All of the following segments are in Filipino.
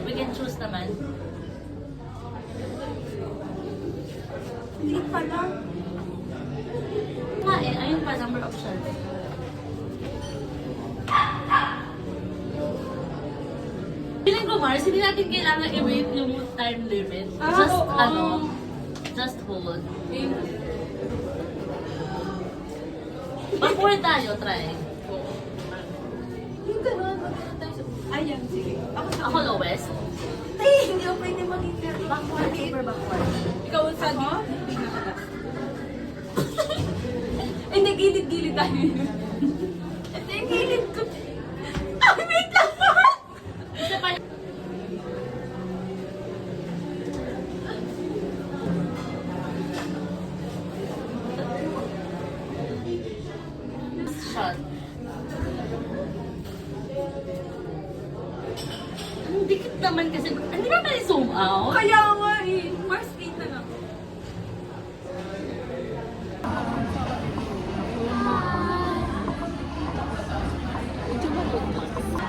We can choose naman. Hindi pala. Ayun pa, number options. Feeling ko, Mars, hindi natin kailangan i-wait yung time limit. Just, just hold. Backward tayo, try. Yung gano'n, ayan, sige. Ako lowest. Ay, hindi ako pwede mag-inter. Backward, super backward. Ikaw sa mo? Hindi, gilid-gilid tayo. Ito yung gilid ko. Ay, wait lang po! Isa pa. Shot. Ang dikit naman kasi. Hindi ba may zoom out? Kaya nga eh. Mars 8 na lang.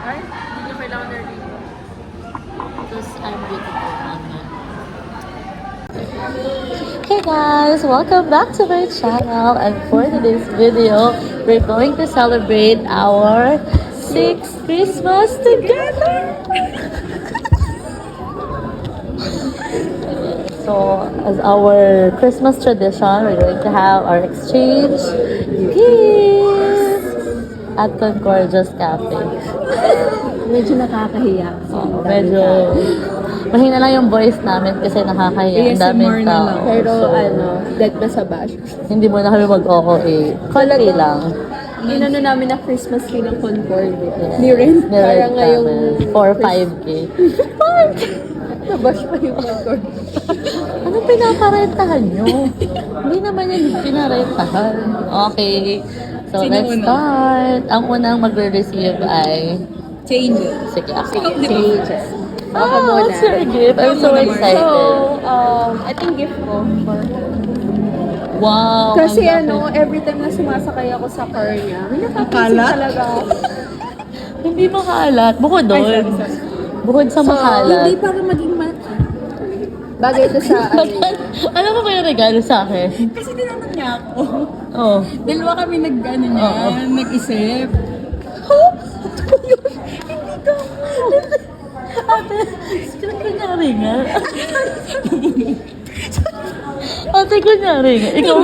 Ay, hindi nyo kailangan na rin. Because I'm beautiful naman. Hey guys! Welcome back to my channel. And for today's video, we're going to celebrate our 6th Christmas together! So, as our Christmas tradition, we're going to have our exchange gifts at Concordia's Cafe. Medyo nakakahiya. Oo, medyo mahina lang yung voice namin kasi nakakahiya. Ang daming tao. Pero So, dead na sa bash. hindi mo na kami mag-OOA. Konti lang. Inano namin na Christmas tree ng Concord. Yeah. Ni-rent. Parang ngayong... For 5K. Nabash pa yung Concord. Ano pinaparentahan nyo? Hindi naman yun pinarentahan. Okay. So, Sino let's una? start. Ang unang magre-receive ay... Changes. Sige, ako. Changes. Ako muna. What's your gift? I'm so excited. So, I think gift ko for... Wow. Kasi ang laki. every time na sumasakay ako sa car niya, may nakapansin Kalat? talaga ako. Hindi makalat. Bukod doon. sorry. Bukod sa makalat. Hindi para maging bagay ito sa Alam mo ba yung regalo sa akin? Kasi tinanong niya ako. Oh. Dalawa kami nag-ano niya, Oo. nag-isip. Ate, kunyari nga. Ate, kunyari nga. Ikaw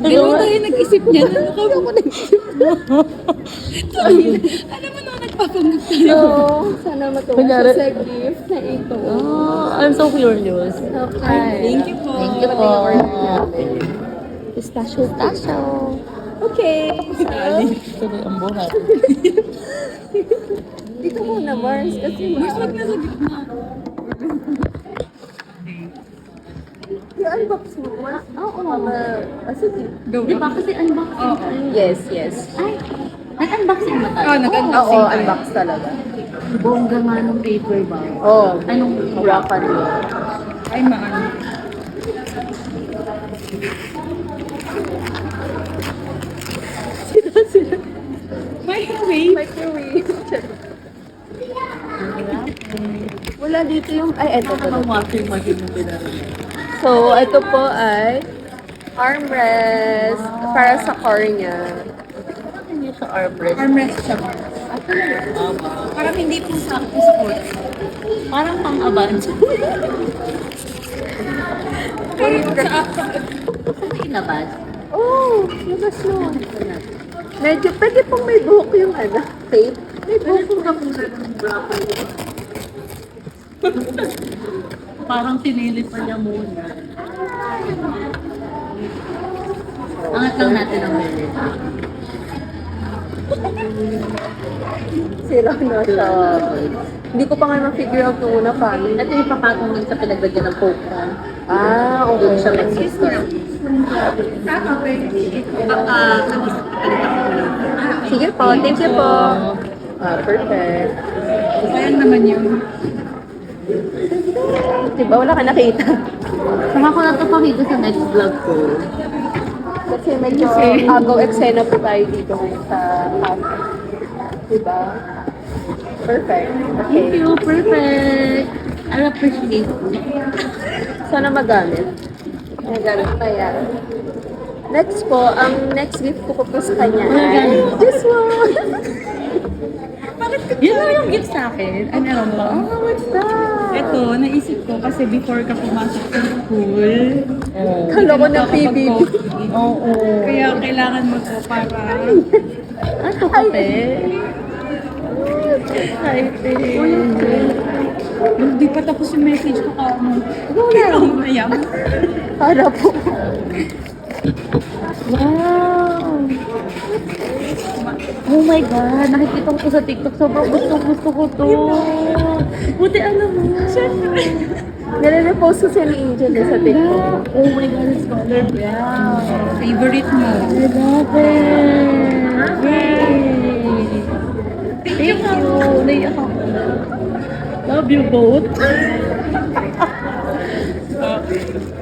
Dalawa tayo nag-isip niya. Ano ako nag-isip? Alam mo naman nagpapanggap tayo. Sana matuwa Kunyari. siya sa gift na ito. Oh, I'm so curious. Okay. Thank you po. Thank you po. Pistachio. Pistachio. Okay. Tuloy ang buhat. Dito muna, Mars. Kasi Mars, wag na sa gitna. I-unbox mo, Mars. Oo, sige. Di ba kasi unboxing? Yes, yes. Ay, nag-unboxing ba tayo? Oo, unbox talaga. Bongga nga nung paper ba? Oo. Anong Wrapan mo. Ay, maano. Microwave? Microwave. Wala dito yung... Ay, eto po. Ang washing machine mo pinarinig. So, ito po ay armrest para sa car niya. Hindi sa armrest. Armrest siya, Mars. Parang hindi po sa sport. Parang pang-abans. Ilabas. Oh, labas mo. Medyo, pwede pong may buhok yung tape. May buhok yung Parang sinilip pa niya muna. Angat lang natin ang bele. sira na siya. Hindi ko pa nga ma-figure out nung una paano. Ito yung papatong dun sa pinaglagyan ng coke na. Okay. Doon siya mag-sister. Sige po, thank you po. Perfect. Sayang naman yun. Diba, wala ka nakita? Saka ko na ito pakita sa next vlog ko. Kasi medyo agaw eksena po tayo dito ngayon sa cafe. Diba? Perfect. Thank Okay. you, perfect. I appreciate it. Sana magamit. Magamit pa yan. Next po, ang next gift ko po sa kanya ay Magagamit. this one. Yun lang yung gift sa akin. Ano lang ba? Oh, what's that? Ito, naisip ko kasi before ka pumasok sa school, Oo. Kala ko na PBB. Oo. kaya kailangan mo to para Ano kape? Excited. hindi pa tapos yung message ko ka mo. Mamaya. Para po. Wow! Oh my God! Nakikita ko sa TikTok. Sobrang gusto ko to. Buti alam mo. Nare-repost ko siya ni Angel sa TikTok. Oh my God! It's color brown. Favorite mo. I love it. Yay! Thank you. Naiyak ako. Love you both.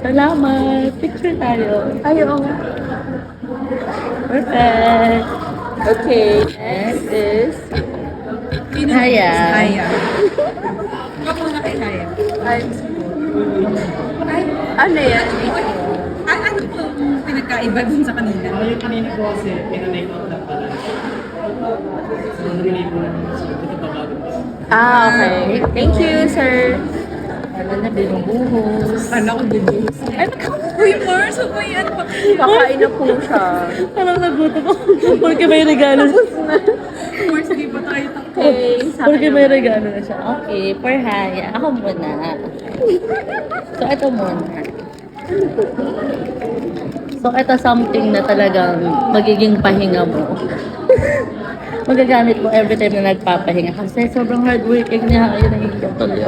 Salamat. Picture tayo. Ayaw. Perfect. Okay, next is... Haya. Haya. Ako na kay Haya. Ano yan? Ano po pinagkaiba dun sa kanina? Yung kanina ko kasi, pinanake out lang pala. So, narinig ko lang sa ito pa bago pa. Ah, okay. Thank you, sir. Ano na, binubuhos. Kala ko din. Uy, Mars, ano ba yan? Kakain na po siya. Parang nagutom ako. Porque may regalo. Mars, di ba tayo takbo? Okay, sa Porque akin may naman. regalo na siya. Okay, for Haya. Ako muna. So, ito muna. So, ito something na talagang magiging pahinga mo. Magagamit mo every time na nagpapahinga. Kasi sobrang hardworking niya. Ayun, nagiging tuloy.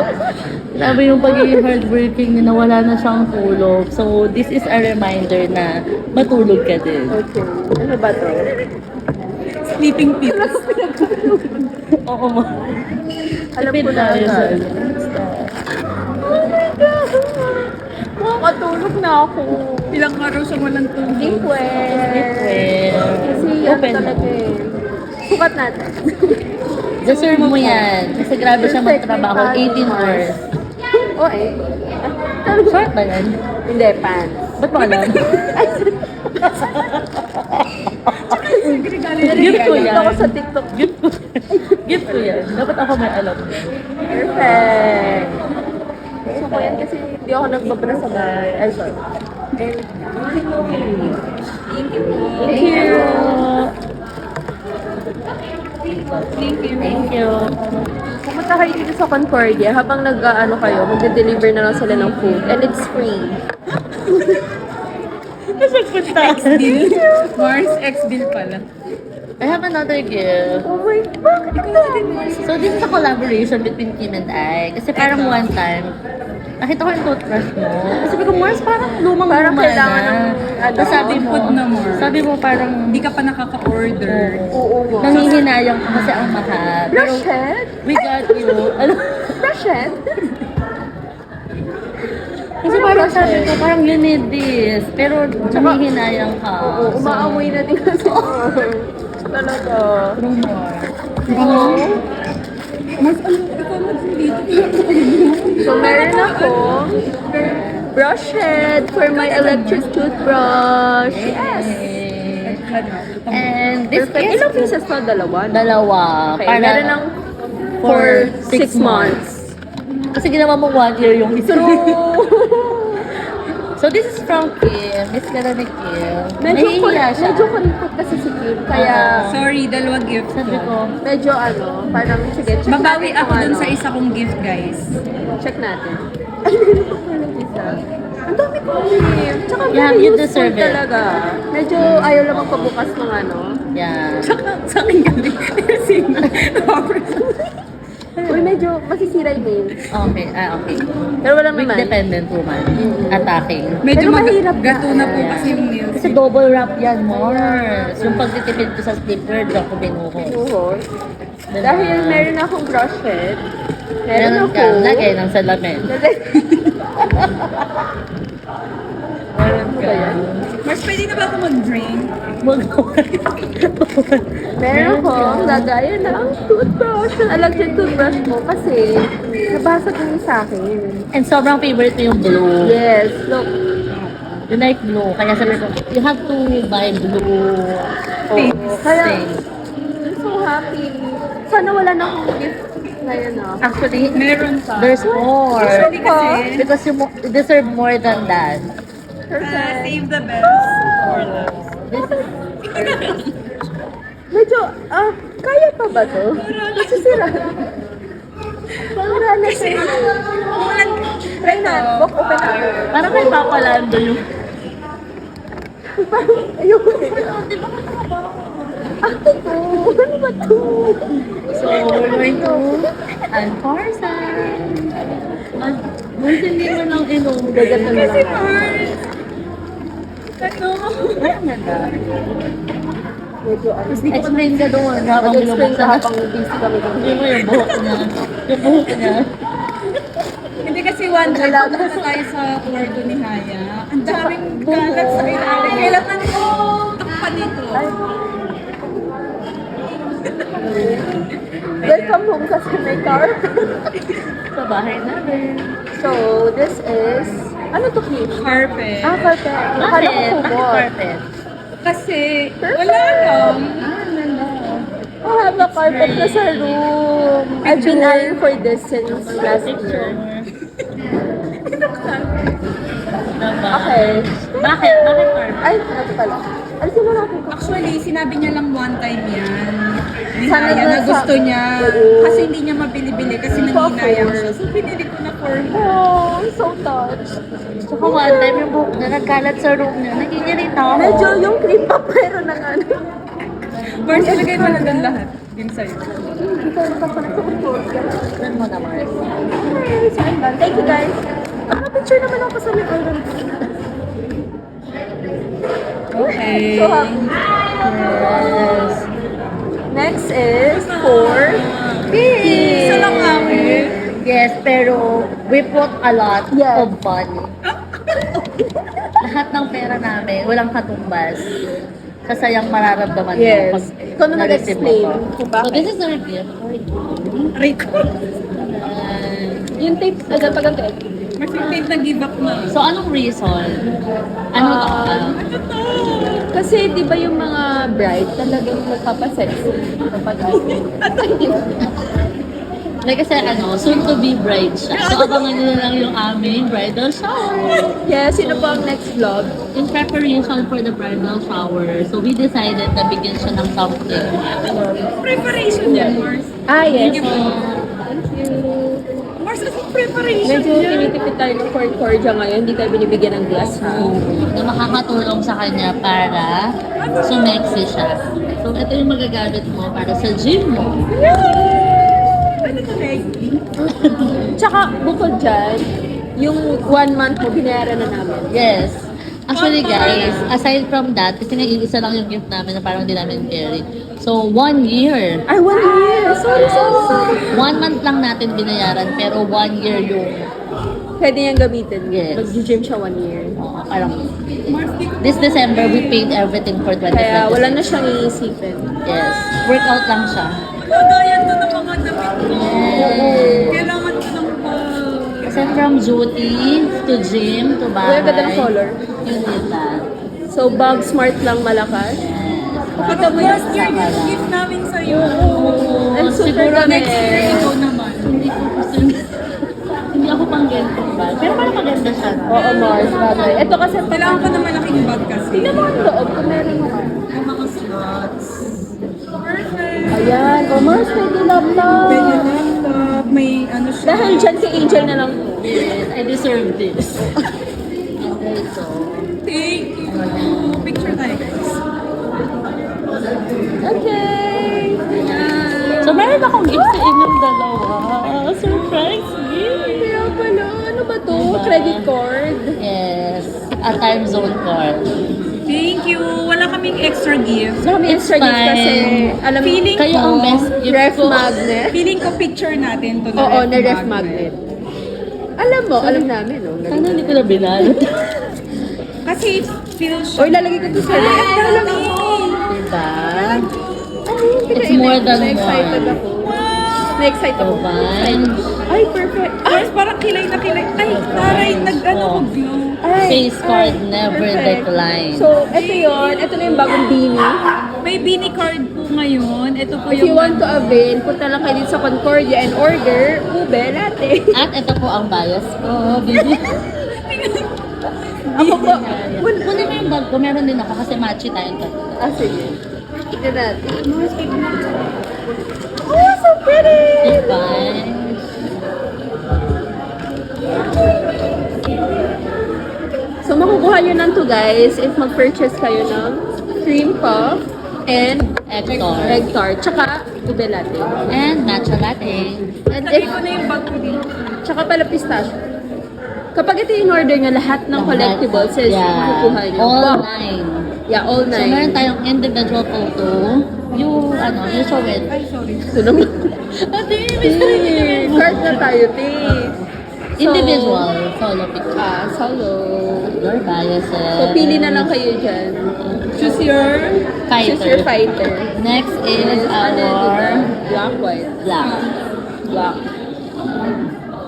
Grabe yung pagiging hardworking niya na wala na siyang tulog. So, this is a reminder na matulog ka din. Okay. Ano ba to? Sleeping pills. Oo mo. Alam Tipid ko na tayo sa agad. Oh my God! Makakatulog na ako. Ilang araw siya walang tulog. Sleep well. Well, Kasi ano open talaga mo. eh. Sukat natin. Deserve mo yan. Kasi grabe siya magtrabaho. 18 hours. Oo eh. Short ba yan? Hindi, pants. Ba't mo alam? Gift ko Narinig yan. ako sa TikTok. Gift ko. Gift ko yan. Dapat ako may alam. Perfect. Gusto ko yan kasi hindi ako nagbabra sa bahay. Ay, sorry. Thank you. Thank you. Thank you. Pumunta kayo dito sa Concordia habang nag-ano kayo, magde-deliver na lang sila ng food. And it's free. Kasi punta. Bill. Mars, ex-bill pala. I have another gift. Oh my God! So, this is a collaboration between Kim and I. Kasi parang one time, nakita ko yung toothbrush mo. Kasi sabi ko, Mars, parang lumang-luma Parang kailangan na. ng, ano, Tapos sabi mo, input na more. sabi mo parang Hindi ka pa nakaka-order. Oo mo. nanghihinayang ka kasi ang mahal. Pero Brushed? we got you. Ano? Brushed? Kasi parang sabi ko, parang you need this. Pero nanghihinayang ka. Oo, umaamoy na din kasi. Talaga. True more. Oo. Mars, ano? Ikaw na dito. So, meron ako brush head for my electric toothbrush. Yes! And this Perfect. is Ilang pieces to? Dalawa? dalawa. Okay, Para meron ng for for 6 6 months. Kasi ginawa mo 1 year yung isa. True! So this is from Kim. Miss ka na ni Kim. Medyo Nahihiya siya. medyo kuripot kasi si Kim. Kaya, Sorry, dalawa gift Sabi ko, medyo parang, sige, check Babawi natin ako kung dun ano. sa isa kong gift, guys. Check natin. Ay, meron pa pala isa. Ang dami kong gift. Tsaka Yeah, very you useful deserve it. talaga. Medyo ayaw lang magpabukas ng ano. yeah. Sa akin galing. Kasi, Uy, medyo masisira yung nails. Okay, okay. Pero walang Weak naman. dependent woman. Attacking. medyo Pero mahirap gato na po Yeah. kasi yung nails. Kasi double wrap yan, Mars. Yung pagtitipid ko sa slipper, diyan ko binuhos. Buhos. Diba? Dahil meron akong brush head. Meron Meron ako. ka, lagay ng salamin. Meron Ano ka. ba yan? Mars, pwede na ba ako mag-drink? Meron ko, lagayan ng toothbrush. Nalagyan toothbrush mo kasi nabasag yung sa akin. And sobrang favorite mo yung blue. Yes, look. You like blue. Kaya sabi ko, you have to buy blue. Oo. Kaya, things. I'm so happy. Sana wala na akong gift ngayon ah. Actually, Meron pa. there's more. Actually kasi, Because you deserve more than that. save the best for last. This is Medyo, kaya pa ba to? Kasi sira. Sira na siya. Try na, walk open na. parang kay Papa Lando yung Ayoko. Ate ko, ano ba to? So, we're going to Alforsan. Mas hindi mo lang inom. Dagat na lang. Ano? Ay, ang ganda. Medyo, Explain ka doon. Habang mag-explain ka binubuksan. habang busy kami dito. Hindi mo yung buhok niya. Yung buhok niya. Hindi kasi one time, pumunta tayo sa kwarto ni Haya. Ang daming kalat sa ilalim. Kailangan ko takpan nito. Welcome home kasi may carpet. Sa bahay namin. So, this is, ano to, Kim? Carpet. Carpet. Akala ko Bakit? Bakit kubot. carpet? Kasi, wala lang. I have a carpet na sa room. I've been eyeing for this since last year. Diba? Okay. Bakit? Bakit carpet? Ay, ano pala. Alisin mo natin ito. Actually, sinabi niya lang one time yan. Ni Sana Haya na na sa- gusto niya. Oo. Kasi hindi niya mabili-bili kasi nanginayang siya. So, pinili ko na for her. Oh, I'm so touched. Tsaka one time yung buhok niya nagkalat sa room niya. Nakikinig ako. Medyo yung cream pa pero ng ano. Mars, ilagay mo na doon lahat. Din sa'yo. Hindi tayo makapalag sa control. Saan mo na, Mars? Okay, so I'm done. Thank you guys. Picture naman ako sa may island. Okay. So happy. Yes. Next is for Isa lang namin. Yes, pero we put a lot Yes. of money. Lahat ng pera namin, walang katumbas. Kasayang mararamdaman mo Yes. pag Ikaw na na-receive mo mag-explain to. kung So bakit. this is our gift for you. Rico. Yung tape, agad pag ang tape. Mars, yung tape na give up na. So anong reason? Ano to? Kasi di ba yung mga bride talagang magpapasexy kapag Like kasi soon to be bride siya. So abangan nyo na lang yung aming bridal shower. Yeah, sino po ang next vlog? In preparation for the bridal shower, so we decided na bigyan siya ng something. Preparation yan, Mars. Yes. So, Thank you. Mars, anong preparation Medyo yan? tinitipid tayo ng cordia ngayon, hindi tayo binibigyan ng glass room. na makakatulong sa kanya para sumexy siya. So, ito yung magagamit mo para sa gym mo. Pwede na Maggie. Tsaka bukod dyan, yung 1 month mo, binayaran na namin. Yes. Actually guys, aside from that, kasi isa lang yung gift namin na parang hindi namin carry. So, 1 year. Ay, 1 year! Sorry. 1 month lang natin binayaran, pero 1 year yung Pwede niyang gamitin. Yes. Mag-gym siya 1 year. parang Mars, di ko this December, we paid everything for 2026. Kaya wala na siyang iisipin. Yes. Workout lang siya. Pagkadayan to ng mga damit ko. Yes. Kailangan ko ng Kasi from duty to gym to bahay. Uy, ang ganda ng color. You need that. So, bag smart lang malakas. Kita mo last year yung gift namin sa'yo. And super Siguro dami. Next year, ikaw naman. Hindi ko gusto hindi ako pang ganito ba? Pero parang maganda siya. No? Oo, Mars, bagay. Ito kasi, Kailangan ko na malaking bag kasi. tingnan mo ang loob kung meron naman. Yung mga slots. Perfect. Ayan, oh Mars, pwede laptop. Pwede laptop. May ano siya. Dahil dyan si Angel na lang. Yes, I deserve this. Okay, so. Thank you. Picture tayo guys. Okay. So, meron akong gift sa inyong dalawa. Surprise gift! Kaya pala, ano ba to? Diba? Credit card? Yes, a time zone card. Thank you. Wala kaming extra gift. Wala kami extra gift fine. kasi, alam Feeling Kayo ang best gift ref ko. magnet. Feeling ko picture natin to na Oo, na ref magnet. Alam mo, alam namin, no? Sana hindi ko na binalot. Kasi fusion. Or lalagay ko to sa Ay, left. ang dami. Diba? It's more than Na-excited one. ako. Na-excite ako. Divine. Ay, perfect. Guys, parang kilay na kilay. Ay, taray, nag-ano ko glow. Ay, Face card ay, never perfect. decline. So, ito yun. Ito na yung bagong beanie. May Bini card po ngayon. Ito po If yung you want to avail, punta lang kayo dito sa Concordia and order ube latte. At ito po ang bias ko. Bibi. Ako po. Kunin mo yung bag ko. Meron din ako kasi matchy tayong tatlo. Ah, sige. Tignan natin. Oh, so pretty! Divine. So, makukuha nyo lang to guys if mag-purchase kayo ng cream puff and Hector. egg tart, tsaka ube latte. And matcha latte. And Lagay if, ko na yung bag ko dito. tsaka pala pistachio. Kapag ito yung order nyo, lahat ng collectibles is makukuha nyo. All Wow. 9. Yeah, all So, meron nine. tayong individual photo. You show it. Ay, sorry. Ito naman. Ate, may sarili naman. Card na tayo, please. Individual solo picture. Solo. Your biases. So, pili na lang kayo dyan. Choose your... Choose your Fighter. fighter. Next is Ano yun, diba? our Black, white. black. Black.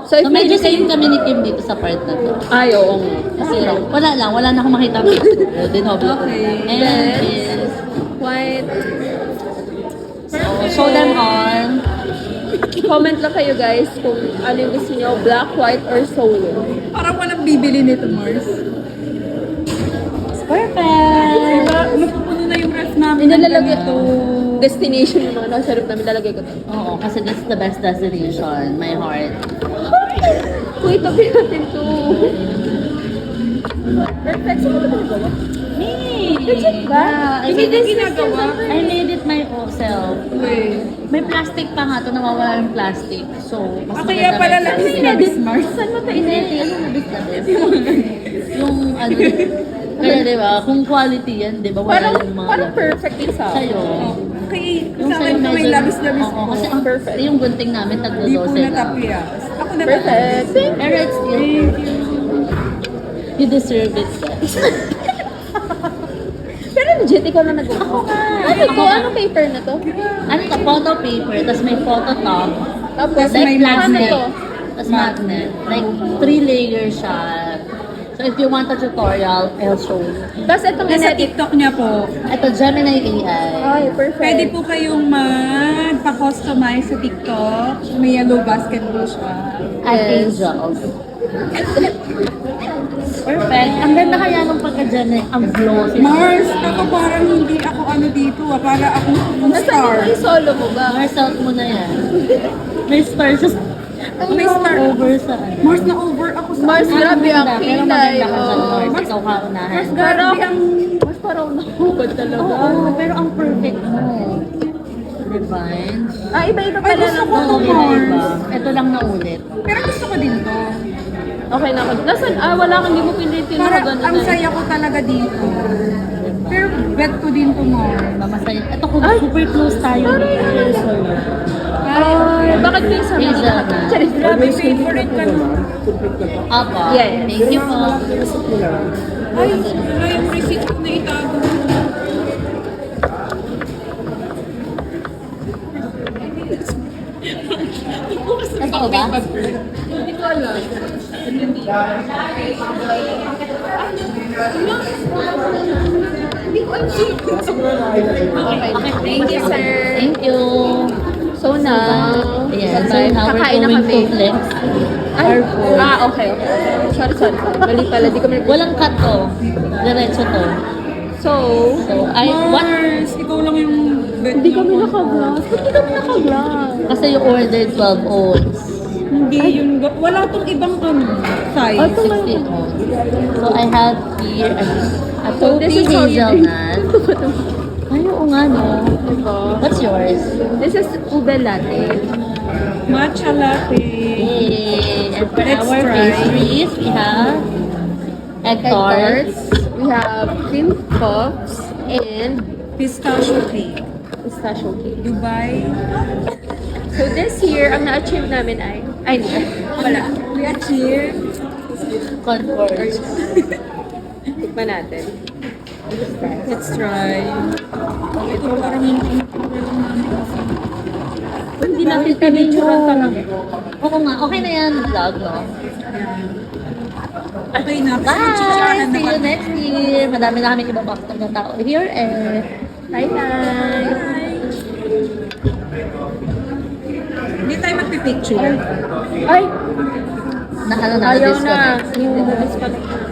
So, So, medyo same kami ni Kim dito sa part na to. Ay, oo nga. Kasi wala na akong makita ang picture. Dinoble ko. Okay. And Then, is, White. so, show them all. Comment lang kayo guys kung ano yung gusto nyo, black, white, or solo. Parang walang bibili nito, Mars. Perfect! Diba? Napupuno na yung ref namin. Nilalagay ng ito. ganito. Destination yung mga nasa rep namin, lalagay ko to. Oo, kasi this is the best destination. My heart. Wait, tabi natin to. Perfect. Saan mo ito nagawa? Me! Legit ba? Yeah, I Hindi made din it, ginagawa. I made it my own self. Wait. May plastic pa nga to, nawawala yung plastic. So, mas Kaya maganda pala may lang plastic. sinabis, Mars. Saan mo ito Hindi, ano mo yung ano, kaya diba, kung quality yan, diba, wala Parang, yung mga parang perfect yung sa sa'yo. Okay, Yung sa akin sa'yo to may medyo, labis-labis oo, po. kasi ang Perfect. yung gunting namin, Di po tagdo-12 lang. natapyas. Ako na perfect. Pero it's still, you deserve it. Pero legit, ikaw lang nagawa. Ako nga. Ano to? Anong paper na to? Ano to, photo paper, tapos may photo top, Tapos, like ano magnet, to? tapos magnet, like 3 layers siya. So if you want a tutorial, I'll show you. Tapos itong Nasa in-edit. TikTok niya po, Ito, Gemini AI. Ay, perfect. pwede po kayong magpa-customize sa TikTok. May yellow basket po siya. At Yes. angels. Perfect. Ang ganda kaya nung pagka-Gemini, ang glossy. Mars, ako parang hindi ako ano dito para ako Nasaan star. yung solo mo ba? Mars out mo na yan. May stars sa... May star. over sa ano. Mars na over ako sa Mars, Ang grabe ang ganda, pero kilay. maganda ka dyan, Oh. Mars. Ikaw ka unahan. Mars, grabe ang... Mas parang nakubad talaga. Oo, pero ang perfect mo. Divine. Ah, iba-iba Ay, pala gusto lang. ko to, Oo, iba-iba. Mars. Ito lang na ulit. Pero gusto ko din to. Okay na ako. Nasaan? Wala kang hindi mo pinitin Para na gano'n. ang saya ko talaga dito. Pero bet ko din to, Mars. Mamasaya. Ito kung Ay! super close tayo. Ay, bakit may isa na? Hazel na. Charis, Grabe, favorite ka no. Apo. Yes. Thank you po. Ay, wala yung receipt ko na itago. Totoo ba? Hindi ko alam. Okay. Thank you, sir. Thank you. So now, Ayan, so bye-bye. now we're Kakain na going kami. to flex. Ay, okay. Sorry. Mali pala, di kami Walang cut to. Diretso to. So, So, what? Mars, ikaw lang yung bet hindi niya kami po. naka-vlog. Ba't di kami naka-vlog? Kasi you ordered 12 ounce. Hindi yung... Wala tong ibang size. Ito nga. 16 ounce. So, I have here a So, this Topi is how you hazelnut. Ay, oo nga, no? Diba? What's yours? This is ube latte. Matcha latte. Yay! And for Let's our try. pastries, we have egg Egg tarts. tarts. We have cream puffs and Pistachio cake. pistachio cake. Dubai. So this year, ang na-achieve namin ay... Ay, hindi. Wala. We achieve. Concord. Tikman natin. Let's try. Ito parang yung Hindi natin pinicturean talaga. Oo nga, okay na yan. Vlog, no? okay na. Bye! See you next year. Madami na kami ibabaktan na tao here eh. Bye-bye! Hindi tayo magpipicture. Ay! Na ano na, Ayaw na. disconnect. Yung disconnect.